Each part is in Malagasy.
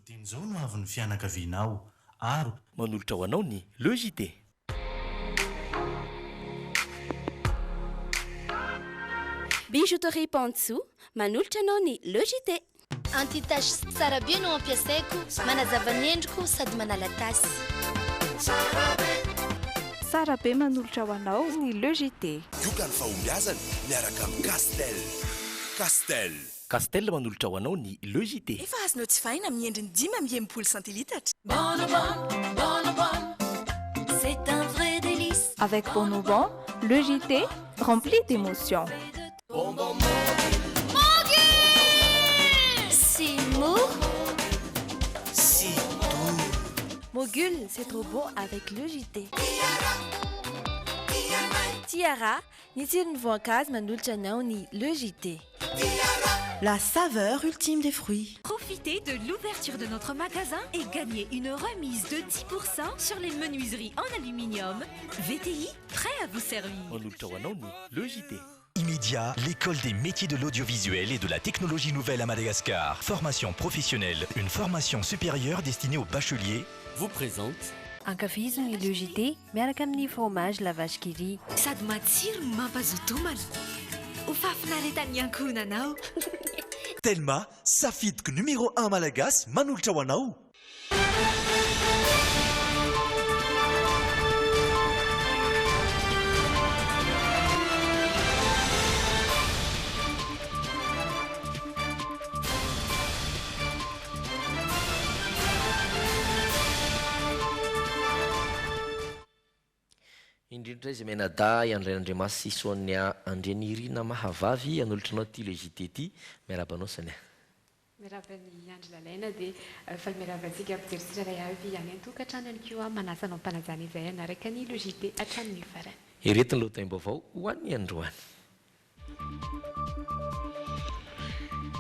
Dian'izao no avy ny fianakavianao aro manolotra ho anao ny logité. Bijouterie Pantso manolotra anao ny logité. Anti-tache tsara be no ampiasaiko, manazava ny endriko sady manala tasy. Tsara be manolotra ho anao ny logité. Diokany fahombiazana miaraka amin'ny Castel manolotra ho anao ny logité. Efa azonao tsy fahina miendriny 10 centilitatra. C'est un vrai délice. Avec Bonobon, logité rempli d'émotions. C'est mou. si doux. Mogul, c'est trop bon avec logité. Tiara, ny tsirony voankazo manolotra anao ny logité. La saveur ultime des fruits. Profitez de l'ouverture de notre magasin et gagnez une remise de 10% sur les menuiseries en aluminium. VTI, prêt à vous servir. manolotra ho anao ny logité. Immédiat, l'école des métiers de l'audiovisuel et de la technologie nouvelle à Madagascar. Formation professionnelle, une formation supérieure destinée aux bacheliers. Vous présente Ankafizo ny logité miaraka amin'ny fromage la vache qui rit. Sady matsiro no mampazoto homana. Ho fafinaretan'ny ankohonanao. Telma, safidiko numéro 1 malagasy manolotra ho anao. Indrindra izay menada iandren'andriamasy sonia andrenirina mahavavy anolotranao ty logité ty miarabanao sonia. Mirava ny andro lalaina dia fa miravantsika ampijerisitra ray avy any an-tokatrano ihany koa manasanao mpanajana izay anaraka ny logité hatramin'ny farany. Iretiny lohaim-baovao ho an'ny androany.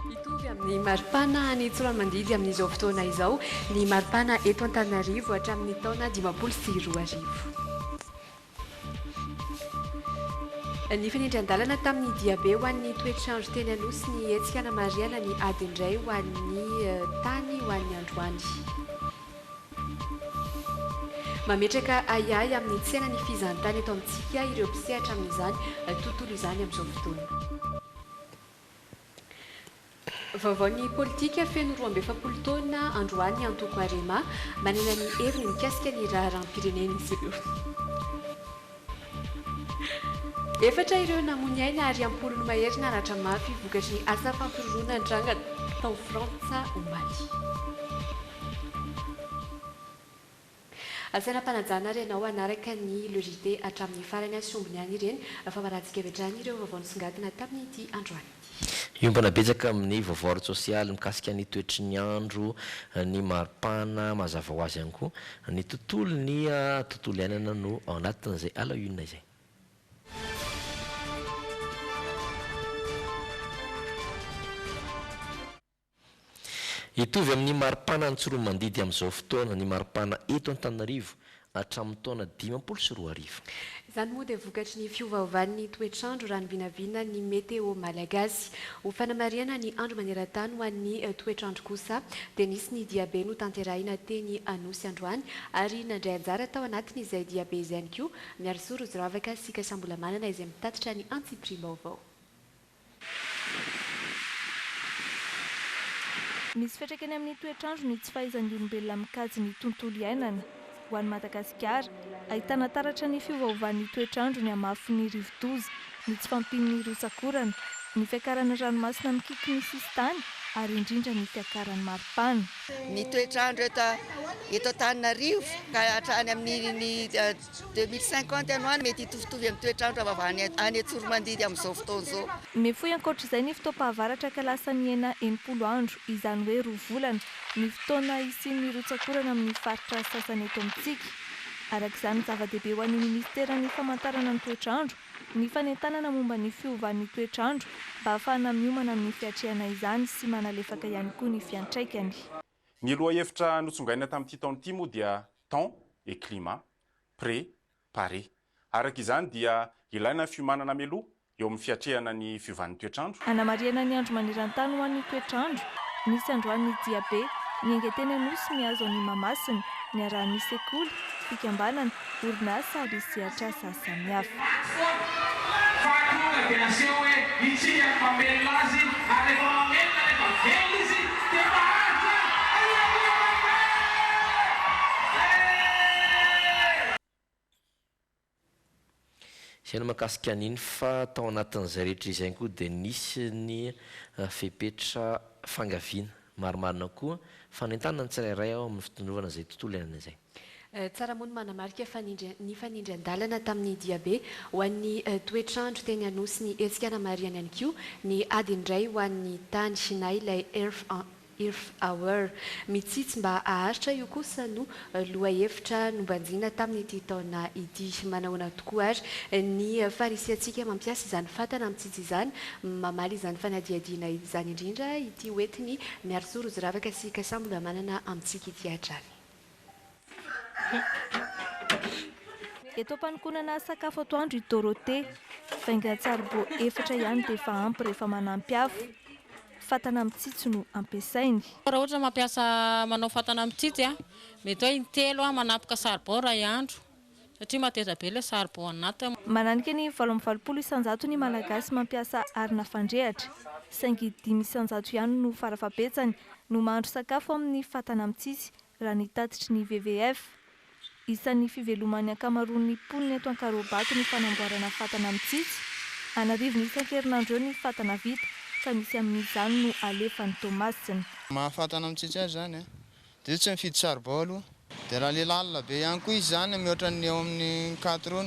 Mitovy amin'ny maripana ny tsora-mandidy amin'izao fotoana izao ny maripana eto Antananarivo hatramin'ny taona 2024. Ny fanindran-dalana tamin'ny diabe ho an'ny toetrandro teny anosy ny etsikana mariana ny ady indray ho an'ny tany ho an'ny androany. Mametraka ayay amin'ny tsena ny fizantany eto amintsika ireo mpisehatra amin'izany tontolo izany amin'izao fotoana. Vaovao ny politika feno 12 taona androany antoko arema manana ny heviny mikasika ny raharam-pirenena izy ireo. Efatra ireo namony aina ary ampolony mahery naratra mafy vokatry ny asa fampiroroana andrangana tao Frantsa ho Mali. Asaina-panajana ary ianao anaraka ny logité hatramin'ny farany asombony any ireny fa maratsika avy hatrany ireo vaovao nisongadina tamin'ity androany. Iombana betsaka amin'ny vaovao sosialy mikasika ny toetry ny andro, ny maripana mazava ho azy ihany koa ny tontolo iainana no ao anatin'izay alahinona izay. Itovy amin'ny maripana ny tsoromandidy amin'izao fotoana ny maripana eto Antananarivo hatramin'ny taona 2024. Izany moa dia vokatry ny fiovaovan'ny toetrandro raha ny vinavina ny météo malagasy. Ho fanamariana ny andro maneran-tany ho an'ny toetrandro kosa dia nisy ny diabe no tanterahina teny anosy androany ary nandray anjara tao anatiny izay diabe izay ihany koa miaro soro zoravaka sika sambola manana izay mitatitra ny antsiprivaovao. Misy fiantraikany amin'ny toetrandro ny tsy fahaizan'ny olombelona mikajy ny tontolo iainana. Ho an'ny Madagasikara, ahitana taratra ny fiovaovan'ny toetrandro ny hamafy ny rivo-doza, ny tsy fampian'ny rotsakorana, ny fiakaran'ny ranomasina mikiky ny sisitany ary indrindra ny fiakaran'ny maripana. Ny toetrandro eto Antananarivo ka hatrany amin'ny 2050 ianoany mety hitovitovy amin'ny toetrandro avavany any Tsoromandidy amin'izao fotoana izao. Mifoy ankoatr'izay ny fotoam-pahavaratra ka lasa ny hena 80 andro, izany hoe 2 volana, ny fotoana isian'ny rotsakorana amin'ny faritra sasany eto amintsika. Arak'izany zava-dehibe ho an'ny ministeran'ny famantarana ny toetrandro, ny fanentanana momba ny fiovan'ny toetrandro mba ahafahana miomana amin'ny fiatrehana izany sy manalefaka ihany koa ny fiantraikany. Ny lohahevitra notsongaina tamin'ity taona ity moa dia temps et climat, pré, paré. Araka izany dia ilaina fiomanana meloha eo amin'ny fiatrehana ny fiovan'ny toetrandro. Hanamariana ny andro maneran-tany ho an'ny toetrandro, misy androany diabe ny angeteny anosy mihazo any mamasina ny arahan'ny sekoly fikambanana orinasa ary sehatra asa samihafa. Izay no mahakasika an'iny fa tao anatin'izay rehetra izay koa dia nisy ny fepetra fangaviana maromarina koa fanentanana ny tsirairay ao amin'ny fitondrovana izay tontolo iainana izay. Tsara moa no manamarika ny fanindry-andalana tamin'ny diabe ho an'ny toetrandro teny anosy ny etsikana mariana ihany koa ny ady indray ho an'ny tany sinay ilay Earth Hour mitsitsy mba aharitra io kosa no lohahevitra nombanjina tamin'ity taona ity. Manahoana tokoa ary ny farisiantsika mampiasa izany fatana mitsitsy izany mamaly izany fanadiadiana izany indrindra ity hoetiny miaro rozy ravaka sy kasambola manana amintsika ity hatrany. Eto am-panokonana sakafo atoandro i Dorothée vaingan-tsaribô efatra ihany dia efa ampy rehefa manampy afo. Fatana mitsitsy no ampiasainy. Raha ohatra mampiasa manao fatana mitsitsy mety hoe intelo manapoka saribô ray andro satria mateza be ilay saribô anaty. Mananika ny 20 isanjato ny malagasy mampiasa arina fandrehatra saingy 5 isanjato ihany no farafabetsany no mahandro sakafo amin'ny fatana mitsitsy raha ny tatitry ny WWF. Isan'ny fiveloman'ny ankamaroan'ny mponina eto Ankarobato ny fanamboarana fatana mitsitsy. Anarivony isan-kerinandro ny fatana vita fa misy amin'izany no alefan'ny Tomasiny. Mahafatana mitsitsy azy zany dia tsy mifidy saribô aloha dia raha lalina be ihany koa izy zany mihoatra ny eo amin'ny 4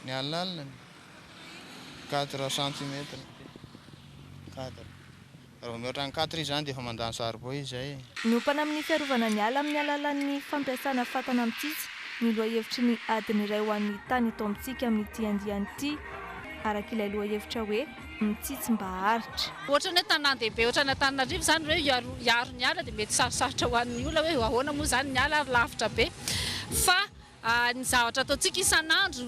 ny alalina 4 cm 4 raha mihoatra ny 4 izy zany dia efa mandany saribô izy zay. Miompana amin'ny fiarovana ny ala amin'ny alalan'ny fampiasana fatana mitsitsy ny lohahevitry ny adiny iray ho an'ny tany eto amintsika amin'ity andiany ity araka ilay lohahevitra hoe mitsitsy mba haritra. Ohatra ny tanan-dehibe ohatra ny Antananarivo zany hoe hiaro ny ala dia mety sarosarotra ho an'ny olona hoe ahoana moa zany ny ala ary lavitra be fa ny zavatra ataontsika isan'andro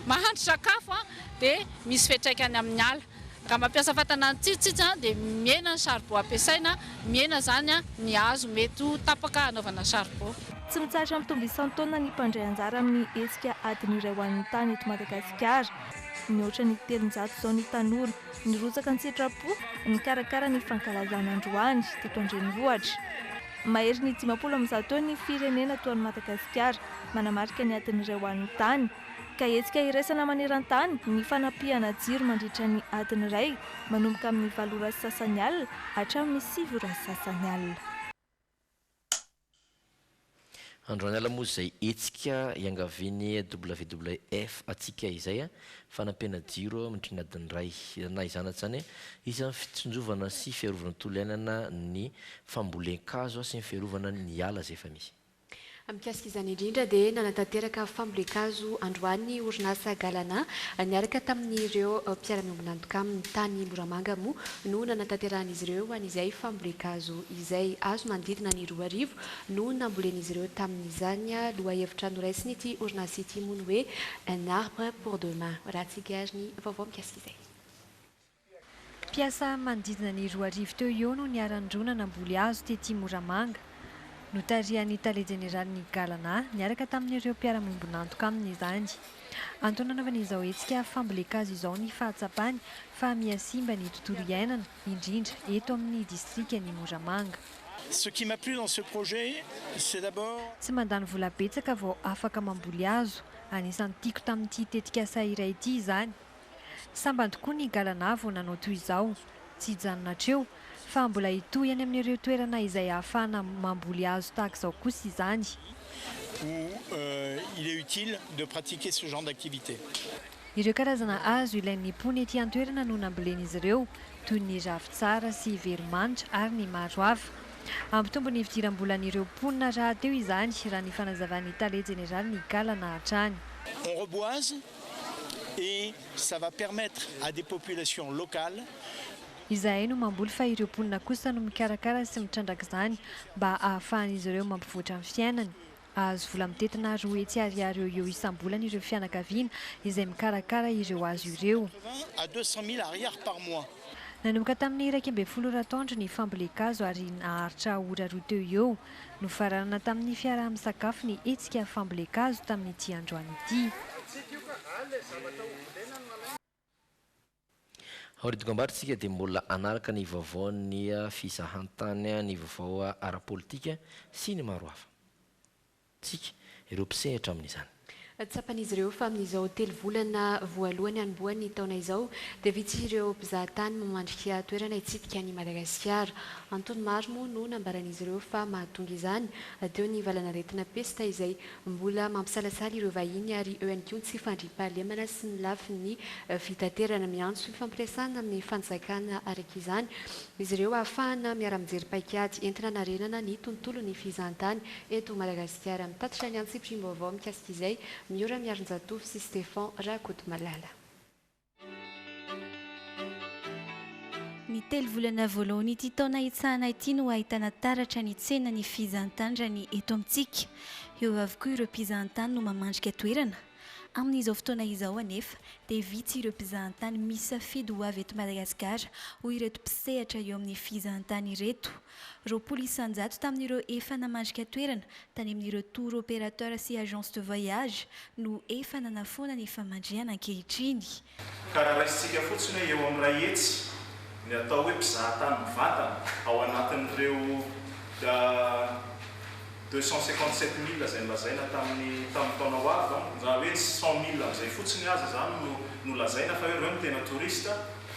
mahandro sakafo dia misy fiantraikany amin'ny ala. Raha mampiasa fatana mitsitsy dia miena ny saribô ampiasaina, miena zany ny hazo mety ho tapaka anaovana saribô. Tsy mitsahatra mitombo isan-taona ny mpandray anjara amin'ny hetsika adiny iray ho an'ny tany eto Madagasikara. Mihoatra ny 300 izao ny tanora nirotsaka ny sitrapo ny karakara ny fankalazana androany teto andrenivohitra. Mahery ny 50 taona ny firenena toa ny Madagasikara manamarika ny adiny iray ho an'ny tany ka hetsika iraisana maneran-tany ny fanampihana jiro mandritra ny adiny iray manomboka amin'ny 7 ora sasany alina hatramin'ny 7 ora sasany alina. Androany ala moa izay hetsika iangaviany WWF atsika izay fanampiana jiro mandritra ny adiny iray na izany zany isan'ny fitsonjovana sy fiarovana tontolo iainana ny fambolen-kazo sy ny fiarovana ny ala izay efa misy. Mikasika izany indrindra dia nanatanteraka fambolen-kazo androany orinasa Galana niaraka tamin'ireo mpiara-miombonantoka amin'ny tany Moramanga moa no nanatanteran'izy ireo an'izay fambolen-kazo izay azo manodidina ny 2 arivo no nambolen'izy ireo tamin'izany lohahevitra noraisiny ity orinasa ity moa ny hoe un arbre pour demain. Raha tsika ary ny vaovao mikasika izay. Mpiasa manodidina ny 2 arivo teo eo no niarandrona namboly hazo tety Moramanga. Notarian'ny Tale Général'ny Galana niaraka tamin'ireo mpiara-miombonantoka amin'izany. Antony anaovan'izao hetsika fambolen-kazo izao ny fahatsapany fa mihasimba ny tontolo iainana indrindra eto amin'ny distrikan'ny Moramanga. Ce qui m'a plu dans ce projet, c'est d'abord tsy mandany vola betsaka vao afaka mamboly hazo. Anisan'ny tiako tamin'ity tetikasa iray ity izany. Sambany tokoa ny Galana vao nanao toy izao. Tsy hijanona hatreo fa mbola hitohy any amin'ireo toerana izay ahafahana mamboly hazo tahaka izao kosa izany. Où il est utile de pratiquer ce genre d'activité. Ireo karazana hazo ilain'ny mpony ety an-toerana no nambolen'izy ireo toy ny ravitsara sy veromanitra ary ny maro hafa. Ampitombo ny fidiram-bolan'ireo mponina raha teo izany raha ny fanazavan'ny Tale Général'ny Galana hatrany. On reboise et ça va permettre à des populations locales izahay no mamboly fa ireo mponina kosa no mikarakara sy mitrandraka izany mba ahafahan'izy ireo mampivoatra ny fiainany. Azo vola mitetina roa hetsy ariary eo isam-bolana ireo fianakaviana izay mikarakara ireo hazo ireo. à 200 000 arrières par mois. nanomboka tamin'ny 12 ny fambolekazo ary naharitra ora 2 teo eo no fararana tamin'ny fiaraha misakafo ny hetsika fambolekazo tamin'ny ity androany ity. Aoridiko ambatritsika dia mbola anaraka ny vaovaon'ny fizahantany ny vaovao ara-politika sy ny maro hafa. Tsika ireo mpisehatra amin'izany. Tsapan'izy ireo fa amin'izao telo volana voalohany anombohan'ny taona izao dia vitsy ireo mpizahatany mamandrika toerana hitsidika ny Madagasikara. Antony maro moa no nambaran'izy ireo fa mahatonga izany teo ny valanaretina pesta izay mbola mampisalasala ireo vahiny ary eo ihany koa tsy fandriam-pahalemana sy ny lafin'ny fitaterana miantso fampiresana amin'ny fanjakana araka izany. Izy ireo ahafahana miara-mijery paikady entina narenana ny tontolon'ny fizahantany eto Madagasikara. Mitatitra ny antsiprim-baovao mikasika izay Miora Miarinjatov sy Stéphane Rakotomalala. Ny telo volana voalohany ity taona itsahana ity no ahitana taratra ny tsena ny fizahantany eto amintsika. Eo avokoa ireo mpizahantany no mamandrika toerana. Amin'izao fotoana izao anefa dia vitsy ireo mpizahantany misafidy ho avy eto Madagasikara ho ireto mpisehatra eo amin'ny fizahantany ireto. Roapolo isanjato tamin'ireo efa namandrika toerana tany amin'ireo tour opérateur sy agence de voyage no efa nanafona ny famandriana ankehitriny. Karaha raisitsika fotsiny eo amin'ny ray hetsy ny atao hoe mpizahantany mivantana ao anatin'ireo 257 000 izay nolazaina tamin'ny taona ho avy, izany hoe 100 000 amin'izay fotsiny aza izany no lazaina fa ireo no tena torista.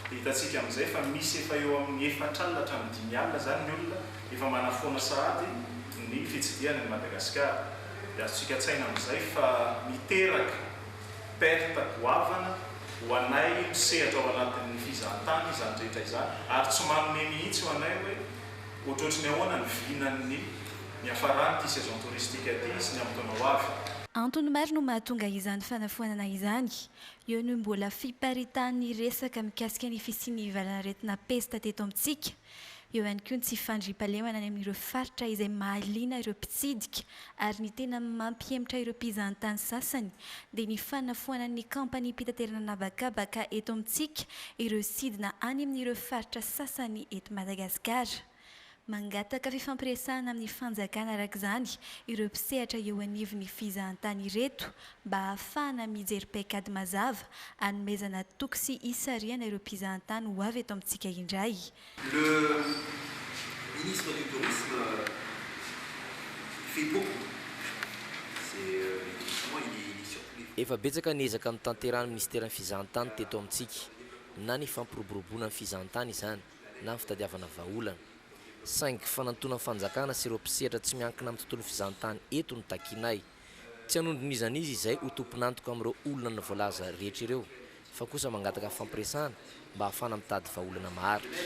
Dia hitantsika amin'izay fa misy efa eo amin'ny 4 alina hatramin'ny 5 alina izany ny olona efa manafoana sahady ny fitsidiana ny Madagasikara. Dia azontsika tsaina amin'izay fa miteraka perta goavana ho anay misehatra ao anatin'ny fizahantany izany rehetra izany ary tsy manome mihitsy ho anay hoe ohatrohatry ny ahoana ny vinan'ny hafarany ity saison touristique ity sy ny amin'ny taona ho avy. Antony maro no mahatonga izany fanafoanana izany. Eo no mbola fiparitany resaka mikasika ny fisian'ny valanaretina pesta teto amintsika. Eo ihany koa ny tsy fandriam-pahalemana any amin'ireo faritra izay mahaliana ireo mpitsidika ary ny tena mampihemotra ireo mpizahantany sasany dia ny fanafoanan'ny kampani mpitaterana nabakabaka eto amintsika ireo sidina any amin'ireo faritra sasany eto Madagasikara. Mangataka fifampiresahana amin'ny fanjakana araka izany ireo mpisehatra eo anivon'ny fizahantany ireto mba ahafahana mijery paikady mazava hanomezana toky sy hisariana ireo mpizahantany ho avy eto amintsika indray. Le ministre du Tourisme fait beaucoup. Efa betsaka niezaka mitanterahana ministeran'ny fizahantany teto amintsika na ny fampiroboroboana ny fizahantany izany na ny fitadiavana vahaolana. Saingy fanantona fanjakana sy ireo mpisehatra tsy miankina amin'ny tontolon'ny fizahantany eto ny takinay. Tsy hanondron'izany izy izay ho tomponantoka amin'ireo olona ny voalaza rehetra ireo fa kosa mangataka fampiresahana mba ahafana mitady vahaolana maharitra.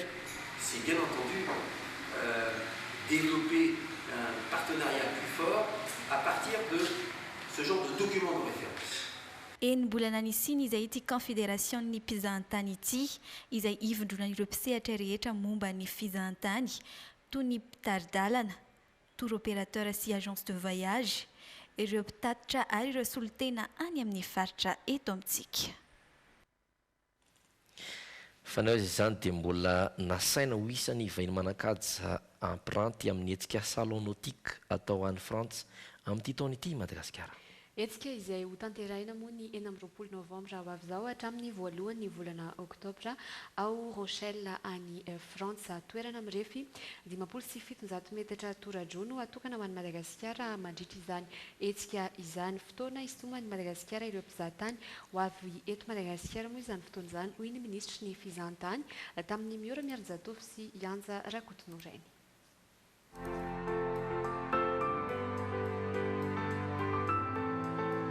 C'est bien entendu développer un partenariat plus fort à partir de ce genre de documents de référence. Eny mbola nanisiny izay ity confédération-ny mpizahantany ity izay ivondronan'ireo mpisehatra rehetra momba ny fizahantany toy ny mpitaridalana, tour opérateur sy agence de voyage, ireo mpitatitra ary ireo solotena any amin'ny faritra eto amintsika. Fanao izany dia mbola nasaina ho isany vainy manakaja emprunty amin'ny hetsika salon nautique atao any France amin'ity taona ity Madagasikara. Hetsika izay ho tanterahina moa ny 9 novambra ho avy izao hatramin'ny voalohan'ny volana oktobra ao Rochelle any Frantsa. Toerana mirefy 57 metatra tora-droa atokana ho an'ny Madagasikara mandritra izany hetsika izany. Fotoana isotoman'ny Madagasikara ireo mpizahatany ho avy eto Madagasikara moa izany fotoana izany hoy ny ministry ny fizahantany tamin'ny Miora Miarinjatov sy Yanja Rakotonorainy.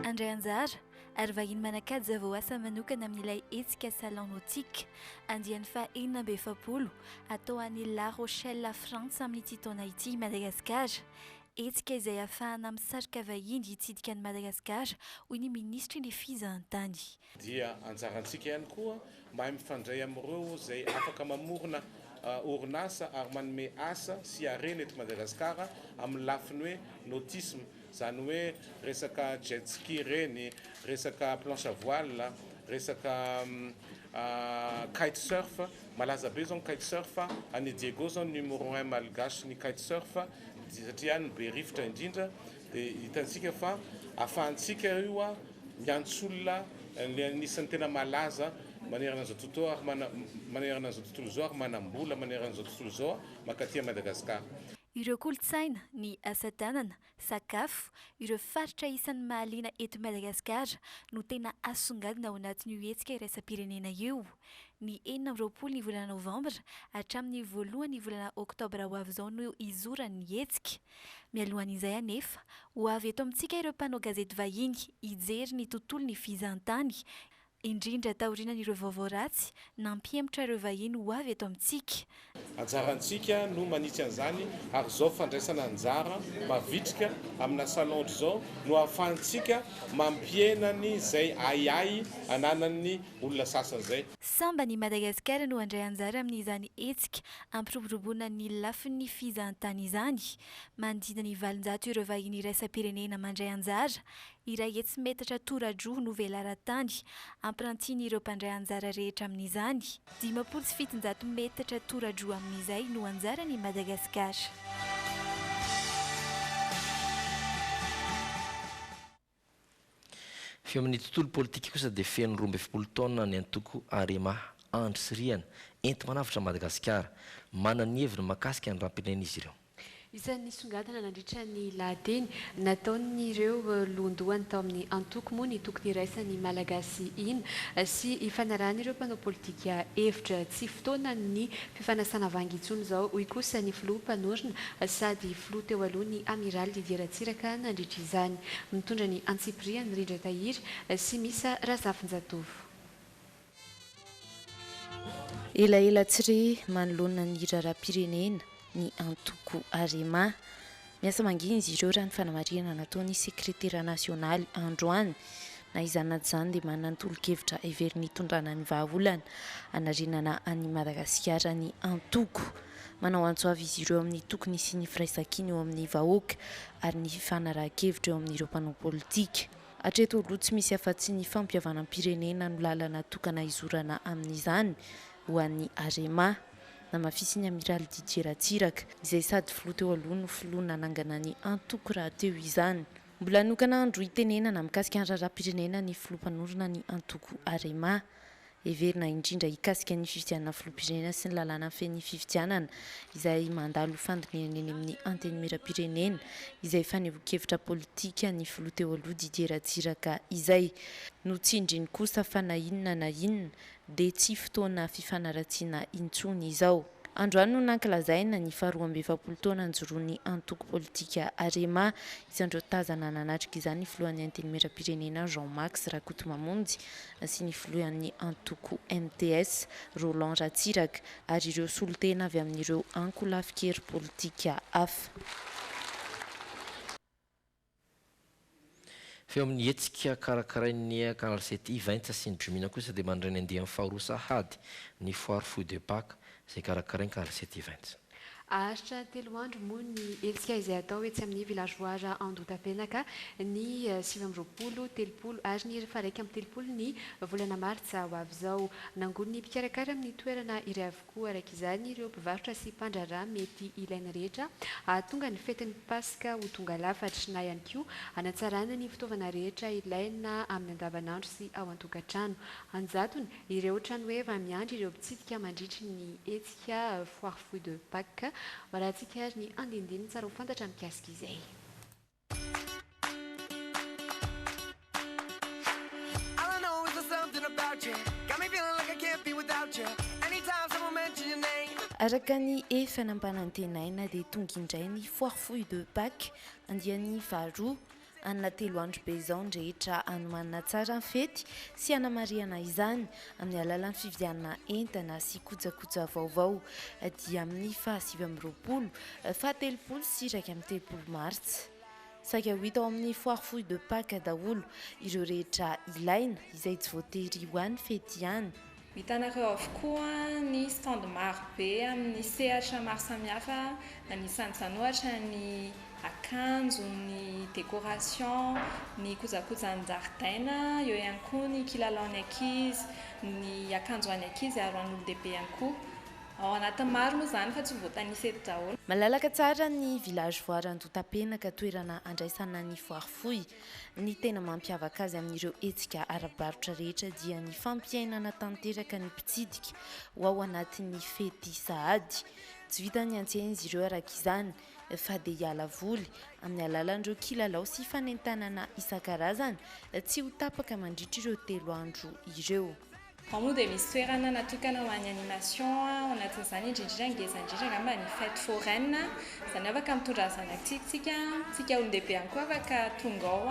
Andray anjara ary vahiny manakady zava-oasa manokana amin'ilay hetsika salon nautique andiany fa 7 atao any La Rochelle France amin'ity taona ity Madagasikara. Hetsika izay ahafahana misarika vahiny hitsidika ny Madagasikara hoy ny ministry ny fizahantany. Dia anjarantsika ihany koa mba mifandray amin'ireo izay afaka mamorona orinasa ary manome asa sy harena eto Madagasikara amin'ny lafiny hoe nautisme. Zany hoe resaka jet ski reny, resaka planche à voile, resaka kitesurf malaza be zao ny kitesurf any Diego zao numéro 1 malgasy ny kitesurf satria any be rivotra indrindra dia hitantsika fa ahafahantsika io a miantsolona anisan'ny tena malaza manerana an'izao tontolo ary manerana an'izao tontolo zao ary manambola manerana an'izao tontolo zao makaty Madagasikara. Ireo kolontsaina, ny asa tanana, sakafo, ireo faritra isan'ny mahaliana eto Madagasikara no tena asongadina ao anatin'io hetsika iraisam-pirenena io. Ny 20 ny volana Novambra hatramin'ny 1 ny volana Oktobra ho avy izao no izoran'ny hetsika. Mialohan'izay anefa, ho avy eto amintsika ireo mpanao gazety vahiny hijery ny tontolon'ny fizahantany, indrindra taorianan'ireo vaovao ratsy nampihemitra ireo vahiny ho avy eto amintsika. Anjarantsika no manitsy an'izany ary zao fandraisana anjara mavitrika amina salon zao no ahafahantsika mampienany zay aiai ananan'ny olona sasany zay. Samba ny Madagasikara no handray anjara amin'izany hetsika ampiroboroboana ny lafin'ny fizahantany izany. Mandina ny 700 ireo vahiny iraisam-pirenena mandray anjara. Iray hetsy metatra tora-droa no velaran-tany ampirantiny ireo mpandray anjara rehetra amin'izany. 700 metatra tora-droa amin'izay no anjarany Madagasikara. Feo amin'ny tontolo politika kosa dia feno 12 taona ny antoko Arema Andry sy Riana enti manavitra Madagasikara manana hevitra mahakasika ny rampirena izy ireo. Isan'ny songadina nandritra ny lahadiny nataon'ireo londohany tao amin'ny antoko moa ny tokony iraisany malagasy iny sy ifanaran'ireo mpanao politika hevitra tsy fotoana ny fifanasana vangitsony zao hoy kosa ny filoha mpanorona sady filoha teo aloha ny amiral Didier Ratsiraka nandritra izany. Mitondra ny Antsipria ny Rindra Tahiry sy Misa Razafinjatovo. Elaela tsiry manoloana ny raram-pirenena ny antoko Arema. Miasa mangina izy ireo raha ny fanamarihana nataon'ny sekretera nasionaly androany na izanat izany dia manantolo-kevitra everiny tondrana ny vahaolana anarenana any Madagasikara ny antoko. Manao antso avy izy ireo amin'ny tokony sy ny firaisan-kina eo amin'ny vahoaka ary ny fanarahan-kevitra eo amin'ireo mpanao politika. Hatreto aloha tsy misy afa-tsy ny fampihavana-pirenena no lalana tokana izorana amin'izany ho an'ny Arema. Namafisiny amiral Didier Ratsiraka izay sady filoha teo aloha no filoha nanangana ny antoko raha teo izany. Mbola nokana andro itenenana mikasika ny raram-pirenena ny filoha mpanorona ny antoko Arema. Everina indrindra hikasika ny fifidianana filoham-pirenena sy ny lalàna feny fifidianana izay mandalo fandiniana eny amin'ny antenimieram-pirenena izay fanehoan-kevitra politika ny filoha teo aloha Didier Ratsiraka izay notsindriny kosa fa na inona dia tsy fotoana fifanaratsiana intsony izao. Androany no nankilazaina ny 12 taona njoroan'ny antoko politika Arema isandreo tazana nanatrika izany ny filohan'ny antenimieram-pirenena Jean-Max Rakotomamonjy sy ny filohan'ny antoko MTS Roland Ratsiraka ary ireo solotena avy amin'ireo ankolafikery politika hafa. Feo amin'ny hetsika karakarain'ny Canal 7 I20 sy ny Jumina kosa dia mandray ny andehan'ny faharoa sahady ny foire Fouille de Pâques izay karakarainy Canal 7 I20. Ahitra 3 andro moa ny hetsika izay atao etsy amin'ny villageois Andotapenaka ny 7 ary ny faraiky amin'ny 30 ny volana martsa ho avy izao. Nangony mpikarakara amin'ny toerana iray avokoa araka izany ireo mpivarotra sy mpandraraha mety ilaina rehetra tonga ny fetin'ny Pasika ho tonga lafatra na ihany koa hanatsarana ny fitaovana rehetra ilaina amin'ny andavanandro sy ao an-tokantrano. Anjatony ireo trano hoe efa miandry ireo mpitsidika mandritry ny hetsika foire Fouille de Pâques. Waratsika ary ny andindininy tsara ho fantatra mikasika izay. Araka ny efa nampanantenaina dia tonga indray ny foire Fouille de Pâques andian'ny faharoa anna 3 andro be izao ny rehetra anomanina tsara ny fety sy hanamariana izany amin'ny alalan'ny fividianana entana sy kojakoja vaovao dia amin'ny 7 sy 30 martsa. Saika ho hita ao amin'ny foire Fouille de Pâques daholo ireo rehetra ilaina izay tsy voatery ho an'ny fety ihany. Hitanareo avokoa ny stand maro be amin'ny sehatra maro samihafa anisan'izany ohatra ny akanjo, ny décoration, ny kojakojan-jaridaina, eo ihany koa ny kilalaon'ny ankizy, ny akanjo an'ny ankizy ary ho an'olon-dehibe ihany koa. Ao anatin'ny maro moa izany fa tsy voatanisa eto daholo. Malalaka tsara ny village voaran-dotam-penaka toerana andraisana ny foarifoy. Ny tena mampiavaka azy amin'ireo hetsika ara-barotra rehetra dia ny fampiainana tanteraka ny mpitsidika ho ao anatin'ny fety sahady. Tsy vita ny antsena izy ireo araka izany fa dia hiala voly amin'ny alalan'ireo kilalao sy fanentanana isan-karazany tsy ho tapaka mandritra ireo 3 andro ireo. Ao moa dia misy toerana natokana ho an'ny animation ao anatin'izany indrindrindra ngeza indrindra angamba ny fête foraine, izany afaka mitondra zanakitsika, tsika olon-dehibe ihany koa afaka tonga ao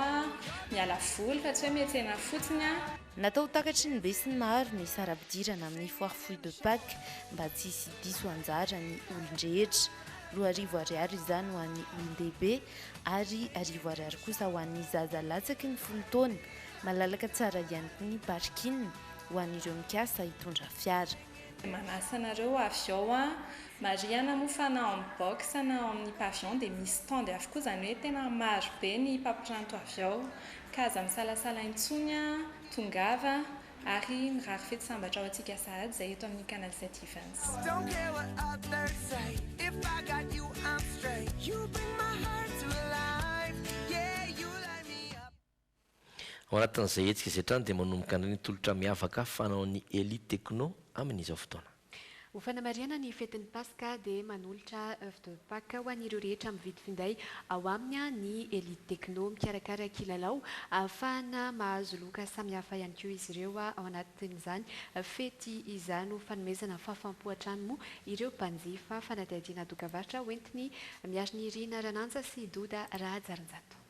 miala voly fa tsy hoe miantsena fotsiny. Natao takatry ny be sy ny maro ny sara-pidirana amin'ny foire de Pâques mba tsy hisy diso anjara ny olon-drehetra. 2,000 izany ho an'ny olon-dehibe ary 2,000 kosa ho an'ny zaza latsaky ny 10 taona. Malalaka tsara ihany koa ny parking ho an'ireo mikasa hitondra fiara. Manasa anareo avy ao mariana moa fa na amin'ny box na amin'ny pavillon dia misy stand avokoa, izany hoe tena maro be ny mpampiranto avy ao ka aza misalasala intsony tongava ary mirary fety sambatra ao antsika sahady izay eto amin'ny Canal 7 Events. Ao anatin'izay hetsika izay trany dia manomboka ny tolotra miavaka fanaon'ny Elite Techno amin'izao fotoana. Ho fanamariana ny fetin'ny Paska dia manolotra œuf de Pâques ho an'ireo rehetra mividy finday ao aminy ny Elite Techno mikarakara kilalao ahafahana mahazo loka samihafa ihany koa izy ireo ao anatin'izany fety izany ho fanomezana fahafaham-po hatrany moa ireo mpanjifa fanadihadiana dokavarotra hoentiny miaro ny Irina Rananja sy Doda Rajarinjato.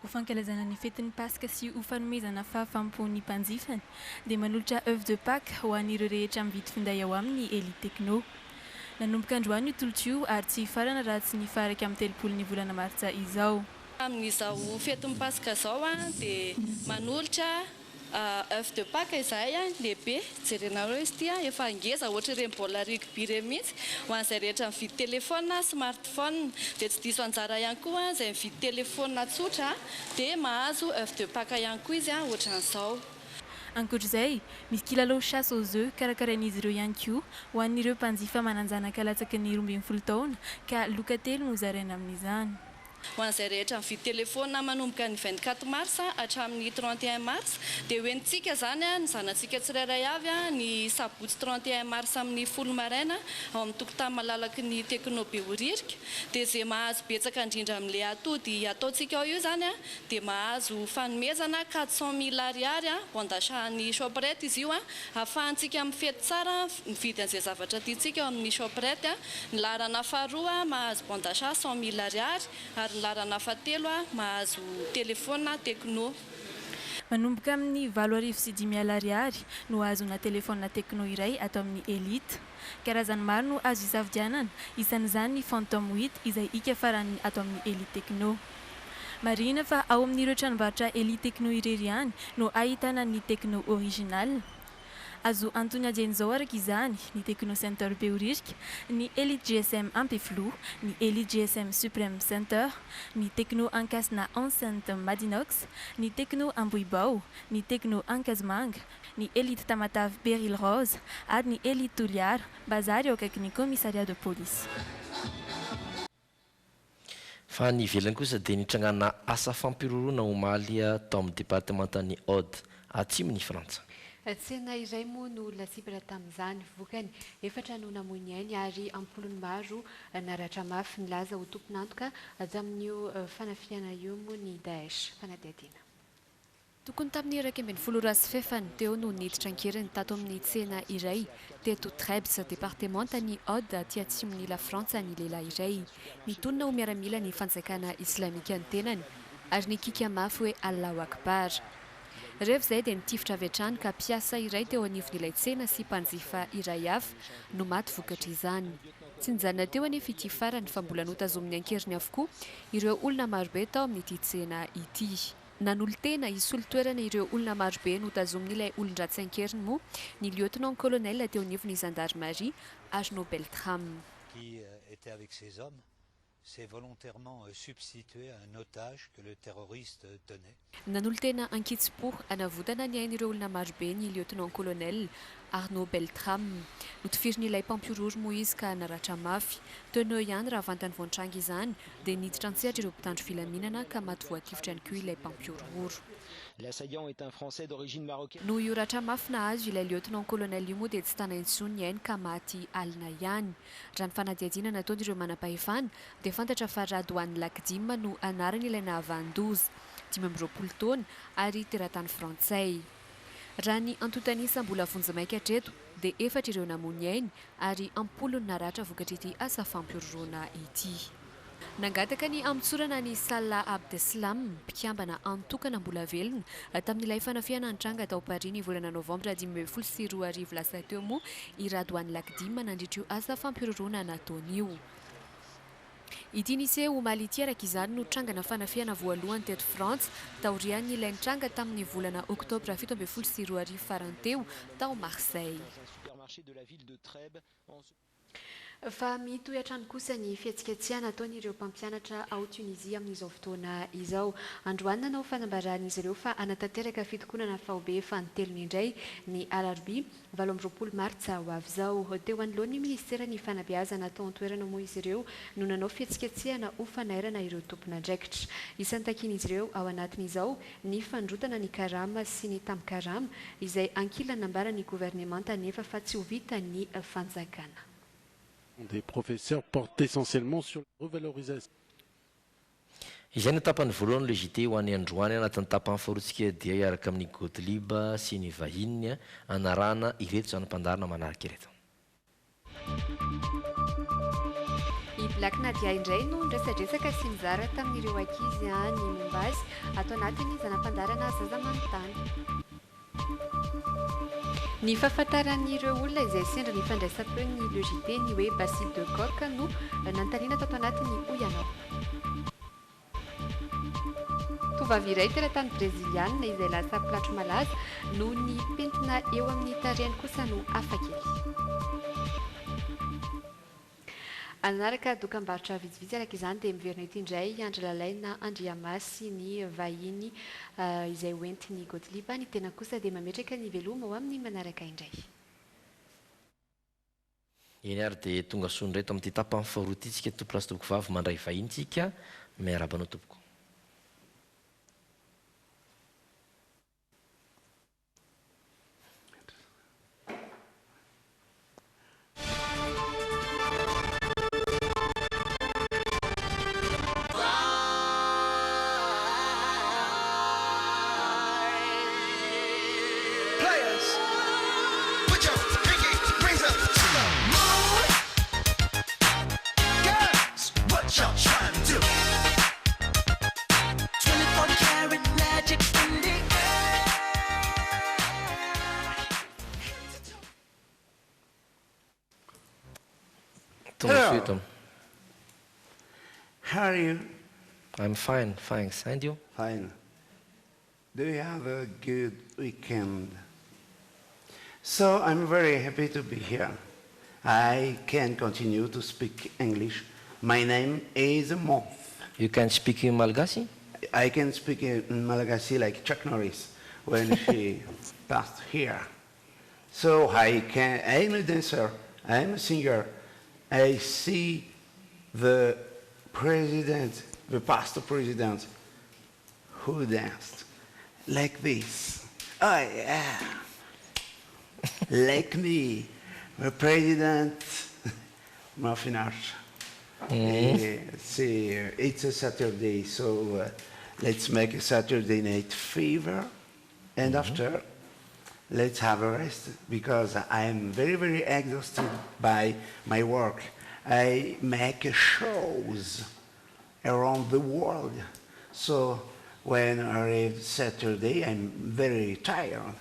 Ho fankalazana ny fetin'ny Paska sy ho fanomezana fahafaham-pon'ny mpanjifany dia manolotra œuf de Pâques ho an'ireo rehetra mividy finday ao amin'ny Elite Techno. Nanomboka androany io tolotra io ary tsy hifarana raha tsy nifaraka amin'ny 30 ny volana martsa izao. Amin'izao fetin'ny Paska izao dia manolotra œuf de Pâques izay lehibe jerenareo izy ity efa ngeza ohatra ireny baolina rugby ireny mihitsy ho an'izay rehetra mividy telefona smartphone dia tsy diso anjara ihany koa izay mividy telefona tsotra dia mahazo œuf de Pâques ihany koa izy ohatran'izao. Ankoatr'izay misy kilalao chasse aux œufs karakarain'izy ireo ihany koa ho an'ireo mpanjifa mananjanaka latsaky ny 12 taona ka loka 3 no zaraina amin'izany. Ho an'izay rehetra mividy telefona manomboka ny 24 mars hatramin'ny 31 mars dia hoentintsika izany ny zanantsika tsirairay avy ny sabotsy 31 mars amin'ny 10 maraina ao amin'ny tokotany malalaky ny Tekno Behoririka dia izay mahazo betsaka indrindra amin'ilay atody ataontsika ao io izany dia mahazo fanomezana 400,000 ariary bondasahan'ny Shoprite izy io ahafahantsika mifety tsara mividy an'izay zavatra tiantsika ao amin'ny Shoprite. Ny larana faharoa mahazo bondasa 100,000 ariary ary ny larana fahatelo mahazo telefona Tekno. Manomboka amin'ny 7,500 ariary no azona telefona Tekno iray atao amin'ny Elite. Karazany maro no azo isafidianana, isan'izany ny Phantom 8 izay ika farany atao amin'ny Elite Tekno. Marina fa ao amin'ireo tranombarotra Elite Tekno irery ihany no ahitana ny Tekno original. Azo antony ajen'izao araka izany ny Tekno Center Behoririka, ny Elite GSM Ampiflo, ny Elite GSM Supreme Center, ny Tekno Ankasina Enceinte Madinox, ny Tekno Ambohibao, ny Tekno Ankazimanga, ny Elite Tamatave Beryl Rose ary ny Elite Toliara bazary ao akaiky ny commissariat de police. Fa ny ivelany kosa dia nitrangana asa fampiroroana omaly tao amin'ny departementan'ny Aude atsimon'ny Frantsa. Tsena iray moa no lasibra tamin'izany vokany efatra no namoiny ainy ary ampolony maro naratra mafy nilaza ho tompon'antoka tamin'io fanafiana io moa ny Daesh fanadihadiana. Tokony tamin'ny 20 sy fefany teo no niditra ankeriny tato amin'ny tsena iray teto Trebs departementany Aude aty atsimon'ny la Frantsa ny lehilahy iray mitonona ho miaramila ny fanjakana islamika ny tenany ary nikika mafy hoe Allahu Akbar. Rehefa izay dia nitifitra avy hatrany ka mpiasa iray teo anivon'ilay tsena sy mpanjifa iray hafa no maty vokatra izany. Tsy nijanona teo anefa ity farany fa mbola notazominy ankeriny avokoa ireo olona marobe tao amin'ity tsena ity. Nanolo-tena isolo toerana ireo olona marobe notazomin'ilay olon-dratsy ankeriny moa ny lieutenant colonel teo anivon'ny gendarmerie Arnaud Beltrame. Qui était avec ces hommes s'est volontairement substitué à un otage que le terroriste tenait. Nanolo tena ankitsim-po anavotana ny ain'ireo olona marobe ny lieutenant-colonel Arnaud Beltram notifiriny ilay mpampiorory Moïse ka naratra mafy. Teneo ihany raha vantany voantranga izany dia niditra an-tsehatra ireo mpitandro filaminana ka maty voatifitra ihany koa ilay mpampiororo. L'assaillant est un Français d'origine marocaine. No ioratra mafy nahazo ilay lieutenant-colonel io moa dia tsy tana intsony ny ainy ka maty alina ihany. Raha ny fanadihadiana nataon'ireo manam-pahefana dia fantatra fa Radouane Lakdima no anarany ilay nahavandoza 12 taona ary teratany frantsay. Raha ny antotanisa mbola vonjy maika hatreto dia 4 ireo namony ainy ary 10 naratra vokatra ity asa fampiororona ity. Nangataka ny amitsorana ny Salah Abdeslam mpikambana antokana mbola velona tamin'ilay fanafiana antranga tao Paris ny volana Novambra 2022 lasa teo moa i Radouane Lakdima nandritra io asa fampiororona nataon'io. Ity niseho omaly ity araka izany no trangana fanafiana voalohany teto Frantsa taorian'ny ilay tranga tamin'ny volana Oktobra 2022 farany teo tao Marseille. Fa mitoetra ny kosa ny fihetsiketsehana ataon'ireo mpampianatra ao Tunisia amin'izao fotoana izao. Androany nanao fanambaran'izy ireo fa anatanteraka fitokonana faobe fanotelony indray ny alarobia 20 martsa ho avy izao. Teo anoloany ministera ny fanabeazana atao an-toerana moa izy ireo no nanao fihetsiketsehana ho fanairana ireo tompon'andraikitra. Isan'ny takian'izy ireo ao anatin'izao ny fandrotana ny karama sy ny tamkarama izay ankilana nambarany gouvernemanta nefa fa tsy ho vita ny fanjakana. Des professeurs portent essentiellement sur la revalorisation. Izay ny tapany voalohany le JT ho an'ny androany anatin'ny tapany faharotsika dia iaraka amin'ny Gottlieb sy ny vahiny anarana ireto izany mpandarina manaraka ireto. I Black Nadia indray no nresadresaka sy mizara tamin'ireo ankizy ny momba azy atao anatiny zanam-pandarana zaza manontany. Ny fahafantaran'ireo olona izay sendra ny fandraisam-peo ny Le JT ny hoe Basile de Coq no nantariana tato anatiny Oyanao. Tovavy iray teratany breziliana izay lasa mpilatro malaza no ny pentina eo amin'ny tarehany kosa no hafakely. Anaraka dokam-barotra vitsivitsy araka izany dia miverina ety indray Andry Lalaina Andriamasy ny vahiny izay hoentiny Gottlieb ny tena kosa dia mametraka ny veloma ho amin'ny manaraka indray. Eny ary dia tonga soa indray to amin'ity tapany faharoa ity tsika tompo lasy tompoko vavy mandray vahiny tsika miarabanao tompoko. Hello. How are you? I'm fine, thanks. And you? Fine. Do you have a good weekend? So I'm very happy to be here. I can continue to speak English. My name is Moth. You can speak in Malagasy? I can speak in Malagasy like Chuck Norris when she passed here. So I'm a dancer, I'm a singer. I see the president, the past president, who danced like this. Oh yeah, like me, the president, Muffin Arch. See, it's a Saturday, so let's make a Saturday Night Fever, and after, let's have a rest, because I am very, very exhausted by my work. I make shows around the world, so when I arrive Saturday, I'm very tired.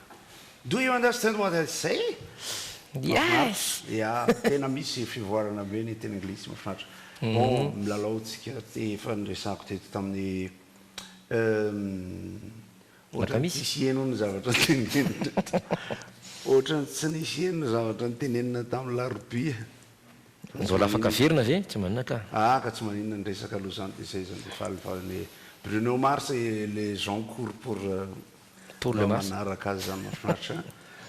Do you understand what I say? Yes! Ja, tena misy fivoarana be ny tena anglisy mahafinaritra. Bon, milalaotsika ty fandraisako teto tamin'ny ohatrany tsisy heno ny zavatra tenenina. Ohatrany tsy nisy heno ny zavatra ny tenenina tamin'ny larobia. Nzola afaka virina ve tsy manina ka ka tsy maninona ny resaka aloha zany de zay zany de falifaliny Bruno Mars et les gens courent pour le Mars manaraka azy zany mahafinaritra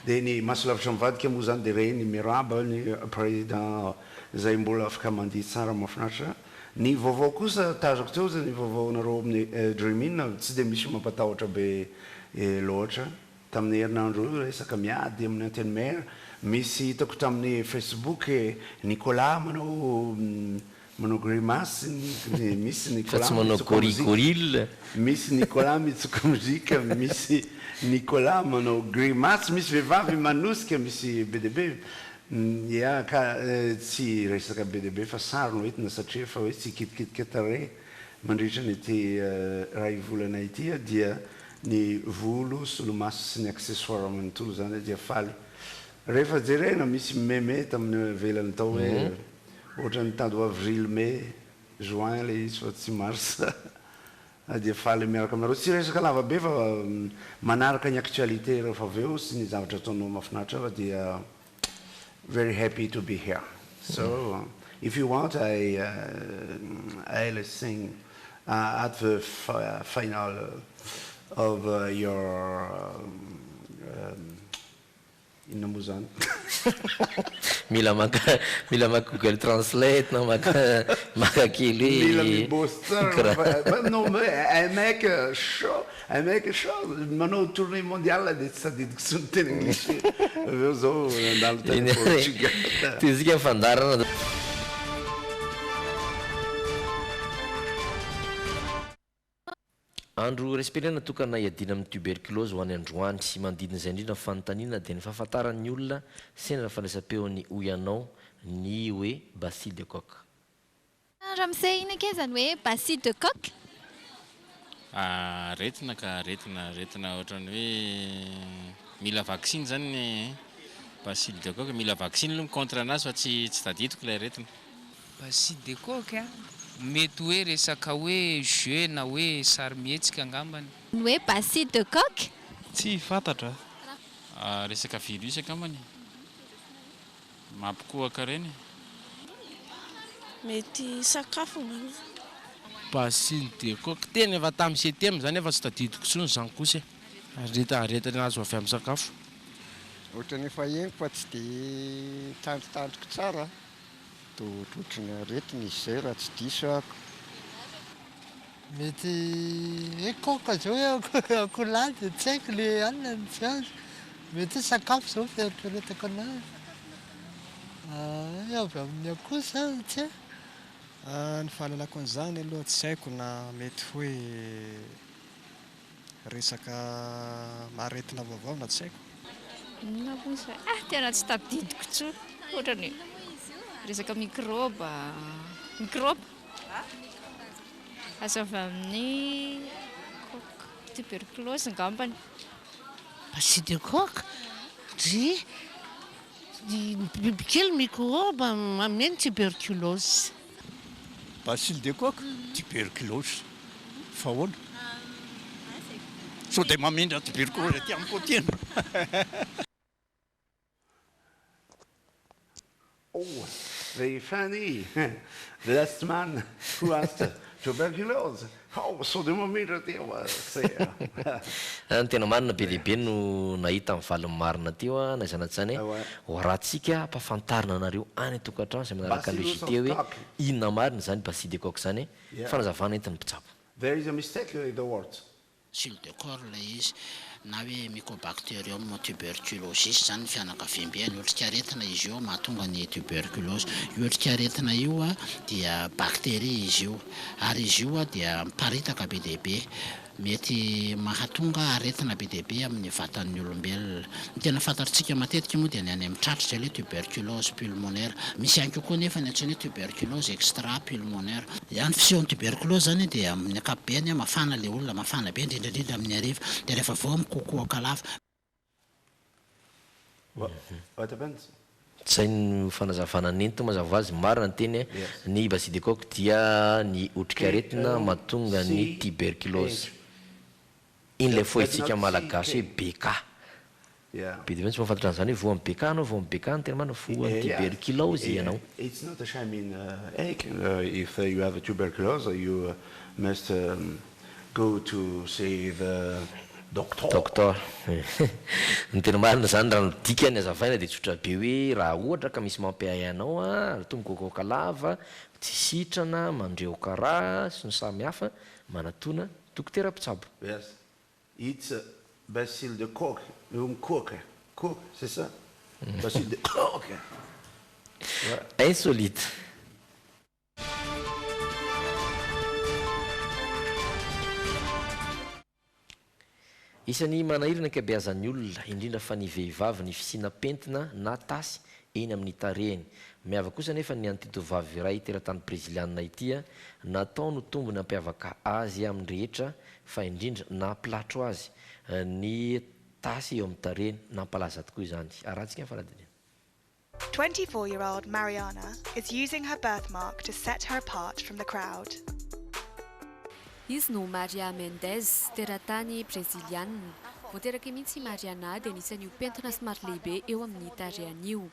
de ny masolavitra mivadika moa zany de reny miraba ny président zay mbola afaka mandihy tsara mahafinaritra ny vaovao kosa tazako teo zany vaovaonareo amin'ny Dreamin tsy de misy mampatahotra be loatra tamin'ny herinandro io resaka miady amin'ny antenne mare misy hitako tamin'ny Facebook Nicolas manao grimace misy Nicolas misy Nicolas mitsoka mozika misy Nicolas manao grimace misy vehivavy manosika misy be deabe ia ka tsy resaka be deabe fa sary no entina satria fa hoe tsy kitikitika tare mandritra nyty ray volana ity dia ny volo solomaso sy ny accessoire manontolo zany dia faly rehefa jerena misy meme tamin'ny velany tao hoe ohatra ny tany avril mai juin le izy fa tsy mars dia faly miaraka aminareo tsy resaka lava be fa manaraka ny actualité rehefa avy eo sy ny zavatra ataonao mahafinaritra fa dia very happy to be here. So if you want, I'll sing at the final of your in Muzan. Mila maka Google Translate na maka kili. Mila mi boster. Non mais I make a show. Mano tournée mondiale de ça dit que sont en anglais. Vezo dans le téléphone. Tizika fandarana. Andro respirena tokana iadina amin'ny tuberculose ho any androany sy mandidina izay indrindra fanontaniana dia ny fahafantaran'ny olona sena fandraisam-peon'ny oyanao ny hoe bacille de coque. Raha misy ina ke zany hoe bacille de coque? Retina ka retina ohatrany hoe mila vaccine zany ny bacille de coque mila vaccine aloha contre anazy fa tsy tadidiko ilay retina. Bacille de coque mety hoe resaka hoe jeu na hoe sary mihetsika angambany. Ny hoe bacille de coque? Tsy fantatra. Resaka virus angambany. Mampikohaka reny. Mety sakafo ngamba. Bacille de coque tena efa tamin'ny septembre zany efa tsy tadidiko tsony zany kosa. Aretana azo avy amin'ny sakafo. Ohatra ny efa henoko fa tsy dia tandrotandroko tsara. Ohatrany aretina izy zay raha tsy diso ako. Mety hoe coque zao hoe akoholahy tsy haiko le alina ny fiazo. Mety hoe sakafo zao fieritreretako anazy. Avy amin'ny akoho sa tsy haiko. Ny fahalalako an'izany aloha tsy haiko na mety hoe resaka aretina vaovao na tsy haiko. Tena tsy tadidiko tsony. Ohatrany resaka microbe azo avy amin'ny tuberculose ngambany. Bacille de coque bibikely microbe ameny tuberculose. Bacille de coque tuberculose fahoana sao dia mamindra tuberculose aty amiko tena. Oh, very funny. The last man who asked tuberculosis. Oh, so the moment ny tena marina be lehibe no nahita amin'ny valiny marina teo na izany zany ho rahantsika ampafantarina anareo any tokantrano izay manaraka logité hoe inona marina zany bacille de coque zany fanazavana entin'ny mpitsabo. There is a mistake in the words. Bacille de coque ilay izy na hoe mycobacterium tuberculosis zany fianakaviam-beany otrika aretina izy io mahatonga ny tuberculose. Io otrika aretina io dia bakteria izy io ary izy io dia miparitaka be dehibe mety mahatonga aretina be dehibe amin'ny vatan'ny olombelona. Ny tena fantatritsika matetika moa dia ny any amin'ny tratratra ilay tuberculose pulmonaire. Misy ihany koa nefa ny antsoina hoe tuberculose extra pulmonaire. Ny fisehoan'ny tuberculose zany dia amin'ny ankapobeny mafana ilay olona mafana be indrindrandrindra amin'ny hariva dia rehefa vao mikokoaka lava. What happens? Zay ny fanazavana nento mazava azy marina ny teny ny bacille de coque dia ny otrika aretina mahatonga ny tuberculose. In'ilay foitsika malagasy hoe beka. be dia tsy mahafantatra an'izany hoe voa mibekana voa mibekana tena mana fo tuberculose ianao. It's not a shame in ache. If you have a tuberculosis, you must go to see the doctor. Ny tena marina zany raha nodika ny azavaina dia tsotra be hoe raha ohatra ka misy mampiay anao a tombokokoka lava tsy sitrana mandreo karaha sy ny samihafa manatona dokotera mpitsabo. Yes, it's bacille de coque, coque, c'est ça? Bacille de coque. Insolite. Isan'ny manahirana ankabeazan'ny olona indrindra fa ny vehivavy ny fisiana pentina na tasy eny amin'ny tarehiny. Miavaka kosa nefa ny antitovavy iray teratany brezilianina ity natao no tombony ampiavaka azy amin'ny rehetra fa indrindra nampilatro azy ny tasy eo amin'ny tarehiny nampalaza tokoa izany. Arahantsika faradidina. 24-year-old Mariana is using her birthmark to set her apart from the crowd. Izy no Maria Mendes, teratany brezilianina. Voateraka mihitsy Mariana dia anisan'io pentina somary lehibe eo amin'ny tarehan'io.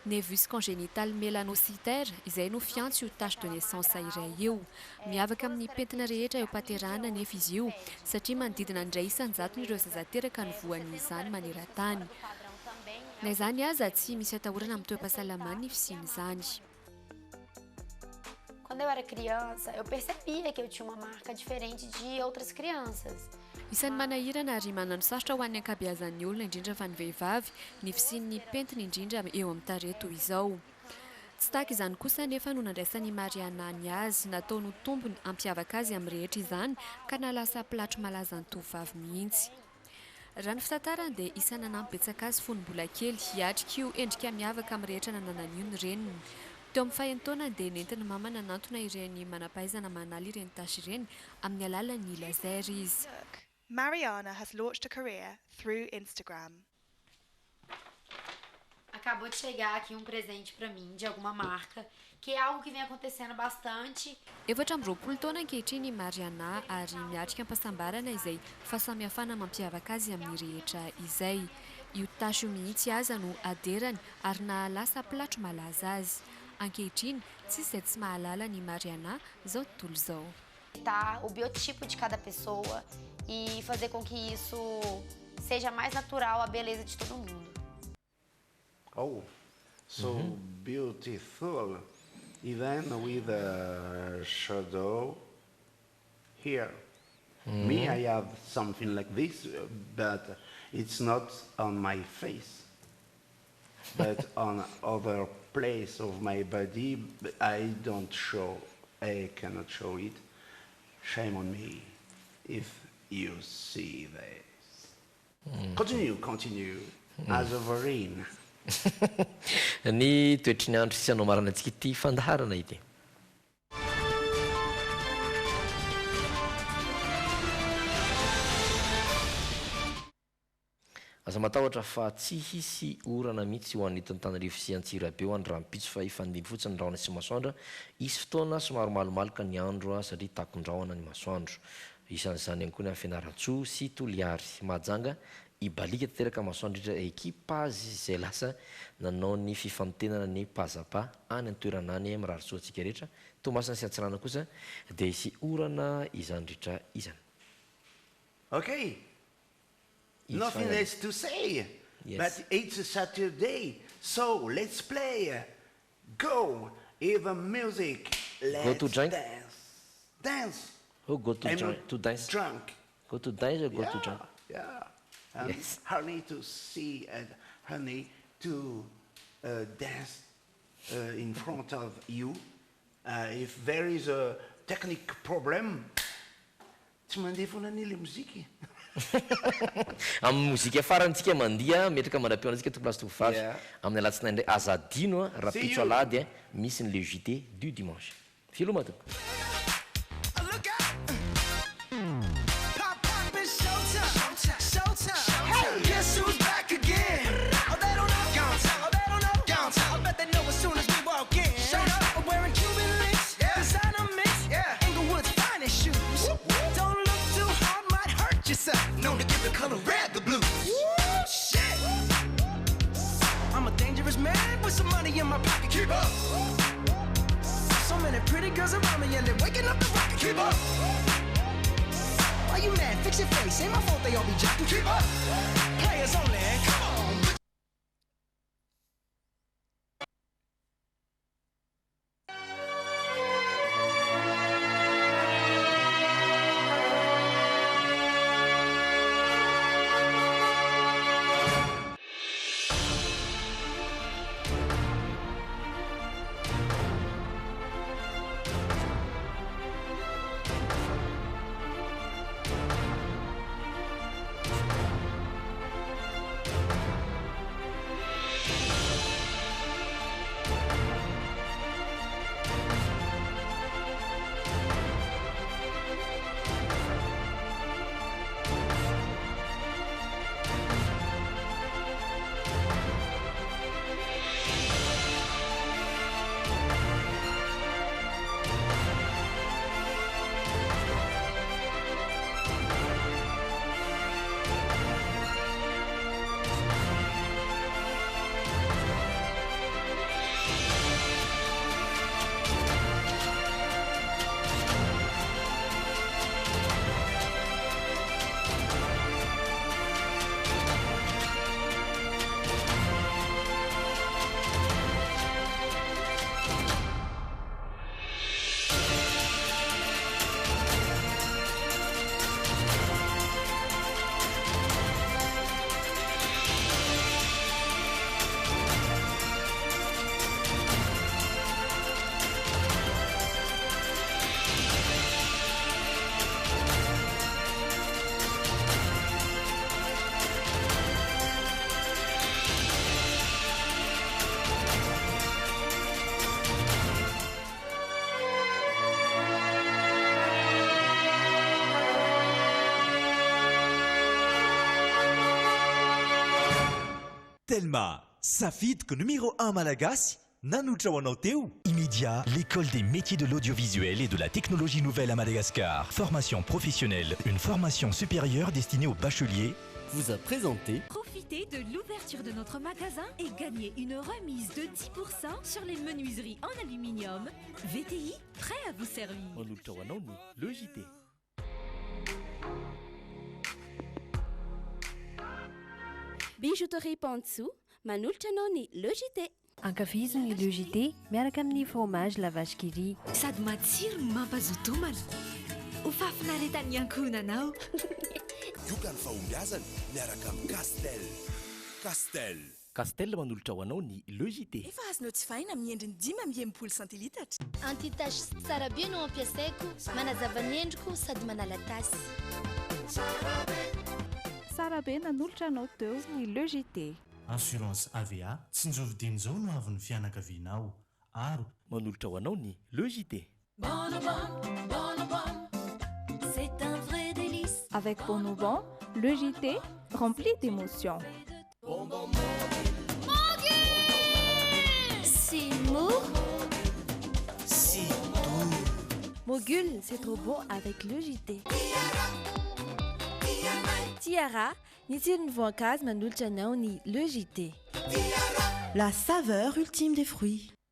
Nevus congénital mélanocytaire, izay no fiantso io tache de naissance iray io. Miavaka amin'ny pentina rehetra eo paterana nefa izy io, satria manodidina indray isan-jato ireo zazateraka ny voan'izany maneran-tany. Na izany aza tsy misy atahorana amin'ny toe-pahasalamana ny fisian'izany. Quando eu era criança, eu percebia que eu tinha uma marca diferente de outras crianças. Isan'ny manahirana ary manano sarotra ho an'ny ankabeazan'ny olona indrindra fa ny vehivavy ny fisian'ny pentina indrindra eo amin'ny tarehy toy izao. Tsy tahaka izany kosa nefa no nandraisan'ny Mariana ny azy natao no tombony ampiavaka azy amin'ny rehetra izany ka nalasa mpilatro malaza ny tovovavy mihitsy. Raha ny fitantarany dia isana nampibetsaka azy fony mbola kely hiatrika io endrika miavaka amin'ny rehetra nananan'io ny reniny. Teo amin'ny fahaentaona dia nentin'ny mama nanantona ireny manampahaizana manaly ireny tasy ireny amin'ny alalan'ny laser izy. Mariana has launched a career through Instagram. Acabou de chegar aqui presente para mim de alguma marca, que é algo que vem acontecendo bastante. Efatra amby roapolo taona ankehitriny Mariana ary miatrika ampasambarana izay fahasamihafana mampiavaka azy amin'ny rehetra izay. Io tasy io mihitsy aza no aderany ary nahalasa mpilatro malaza azy. Ankehitriny tsisy izay tsy mahalala ny Mariana zao tontolo zao. O biotipo de cada pessoa e fazer com que isso seja mais natural a beleza de todo mundo. Oh, so beautiful, even with a shadow here. Me, I have something like this, but it's not on my face, but on other place of my body. I don't show, I cannot show it. Shame on me if you see this. Continue, as a Verine. Ny toetry ny andro sisy anao marana antsika ity fandaharana ity. Aza matahotra fa tsy hisy orana mihitsy ho an'itony Tanarivo sy Antsirabe ho andrampitso fa ifandimby fotsiny raona sy masoandro. Isy fotoana somary malomaloka ny andro satria takondraona ny masoandro. Isan'izany ihany koa ny amin'ny Fianaratsoa sy Toliary. Mahajanga ibalika tanteraka masoandro indrindra ekipazy izay lasa nanao ny fifantenana ny pazapa any an-toerana any amin'ny Raritsoantsika rehetra. Tomasina sy Antsirana kosa dia isy orana izany rehetra izany. Okay. Nothing else to say, but it's a Saturday, so let's play. Go, even music. Let's Go to drink? Dance. Oh, go to drink. To dance. Drunk. Go to dance or go to drink? Yeah. Yes. Honey to see and honey to dance in front of you. If there is a technical problem, tsy mandeha foana an'ilay mozika. Amin'ny mozika farantsika mandia metraka mandrapiona antsika tokolasy tovovavy amin'ny alatsinainy indray azadino rapitso alady misy ny le JT du dimanche. Filoma tompoko. Known to give the color red the blues. Woo, shit. girls around me and they're waking up the rocket. Keep up. Why you mad? Fix your face. Ain't my fault they all be jacking. Keep up. Players only. Come on. Telma, safidiko numéro 1 malagasy, nanotra ho anao teo. Immédiat, l'école des métiers de l'audiovisuel et de la technologie nouvelle à Madagascar. Formation professionnelle, une formation supérieure destinée aux bacheliers. Vous a présenté. Profitez de l'ouverture de notre magasin et gagnez une remise de 10% sur les menuiseries en aluminium. VTI, prêt à vous servir. Le JT. Bijouterie Pantsu, manolotra anao ny Le JT. Ankafizo ny Le JT miaraka amin'ny fromage la vache qui rit. Sady matsiro no mampazoto homana. Ho fafinaretan'ny ankohonanao. Ioka ny fahombiazana miaraka amin'ny Castel. Castel manolotra ho anao ny Le JT. Efa azonao tsy fahina amin'ny endriny 5 centilitatra. Anti-tache tsara be no ampiasaiko, manazava ny endriko sady manala tasy. Tsara be nanolotra anao teo ny Le JT. Assurance AVA tsy njovidiny zao no avy ny fianakavianao. Aro manolotra ho anao ny Le JT. C'est un vrai délice. Avec Bonobon, Le JT rempli d'émotions. C'est mou. C'est doux. Mogul, c'est trop bon avec Le JT. Tiara, ny tsirony voankazo manolotra anao ny Le JT. La saveur ultime des fruits.